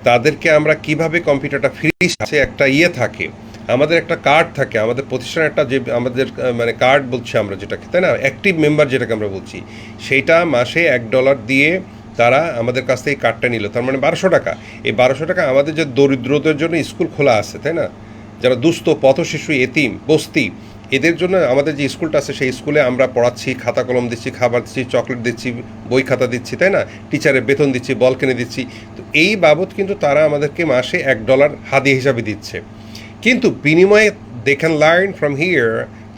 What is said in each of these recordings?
তাদেরকে আমরা কিভাবে কম্পিউটারটা ফ্রি আছে একটা থাকে, আমাদের একটা কার্ড থাকে, আমাদের প্রতিষ্ঠানের একটা যে আমাদের মানে কার্ড বলছি আমরা যেটাকে, তাই না, অ্যাক্টিভ মেম্বার যেটাকে আমরা বলছি, সেইটা মাসে $1 দিয়ে তারা আমাদের কাছ থেকে কার্ডটা নিল, তার মানে 1200 টাকা। এই 1200 টাকা আমাদের যে দরিদ্রদের জন্য স্কুল খোলা আছে, তাই না, যারা দুস্থ পথ শিশু এতিম বস্তি, এদের জন্য আমাদের যে স্কুলটা আছে সেই স্কুলে আমরা পড়াচ্ছি, খাতা কলম দিচ্ছি, খাবার দিচ্ছি, চকলেট দিচ্ছি, বই খাতা দিচ্ছি, তাই না, টিচারের বেতন দিচ্ছি, বল কিনে দিচ্ছি। তো এই বাবদ কিন্তু তারা আমাদেরকে মাসে $1 হাদিয়া হিসাবে দিচ্ছে। কিন্তু বিনিময়ে they can learn from here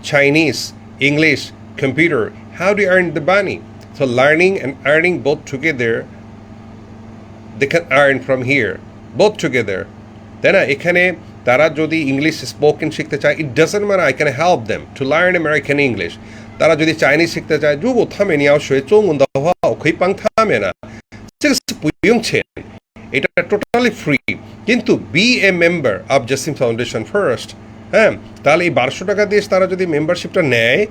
Chinese, English, computer. How do earn the money? So learning and earning both together, they can earn from here both together, তাই না। এখানে তারা যদি ইংলিশ স্পোকেন শিখতে চায়, it doesn't matter, I can help them to learn American English. তারা যদি Chinese শিখতে চায়,如果他们要学中文的话我可以帮他们啊，这个是不用钱，এটা টোটালি ফ্রি। কিন্তু be a member of Jasim foundation first. হ্যাঁ, তাহলে এই 1200 টাকা দিয়ে তারা যদি মেম্বারশিপটা নেয়,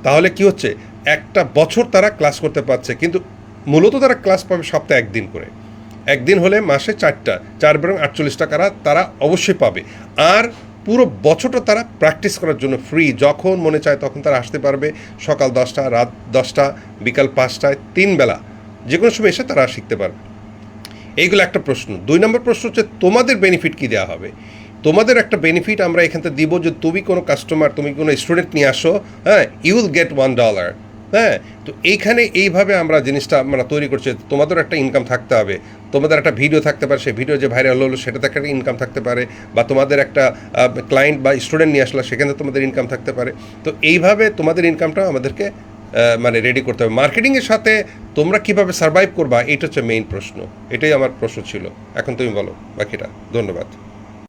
তাহলে কি হচ্ছে, একটা বছর তারা ক্লাস করতে পারছে। কিন্তু মূলত তারা ক্লাস পাবে সপ্তাহে একদিন করে, একদিন হলে মাসে 4টা, 4×48 টাকা তারা অবশ্যই পাবে। আর পুরো বছরটা তারা প্র্যাকটিস করার জন্য ফ্রি, যখন মনে চায় তখন তারা আসতে পারবে, সকাল 10টা, রাত 10টা, বিকাল 5টায়, 3 বেলা যে কোনো সময় এসে তারা শিখতে পারবে। এইগুলো একটা প্রশ্ন। 2 নম্বর প্রশ্ন হচ্ছে তোমাদের বেনিফিট কী দেওয়া হবে। তোমাদের একটা বেনিফিট আমরা এখান থেকে দিব যে তুমি কোনো কাস্টমার, তুমি কোনো স্টুডেন্ট নিয়ে আসো, হ্যাঁ, ইউ উইল গেট $1। হ্যাঁ, তো এইখানে এইভাবে আমরা জিনিসটা আমরা তৈরি করছি। তোমাদের একটা ইনকাম থাকতে হবে, তোমাদের একটা ভিডিও থাকতে পারে, সেই ভিডিও যে ভাইরাল হলো সেটাতে একটা ইনকাম থাকতে পারে, বা তোমাদের একটা ক্লায়েন্ট বা স্টুডেন্ট নিয়ে আসলে সেখানে তোমাদের ইনকাম থাকতে পারে। তো এইভাবে তোমাদের ইনকামটা আমাদেরকে মানে রেডি করতে হবে। মার্কেটিংয়ের সাথে তোমরা কীভাবে সার্ভাইভ করবা, এটা হচ্ছে মেইন প্রশ্ন। এটাই আমার প্রশ্ন ছিল। এখন তুমি বলো বাকিটা। ধন্যবাদ।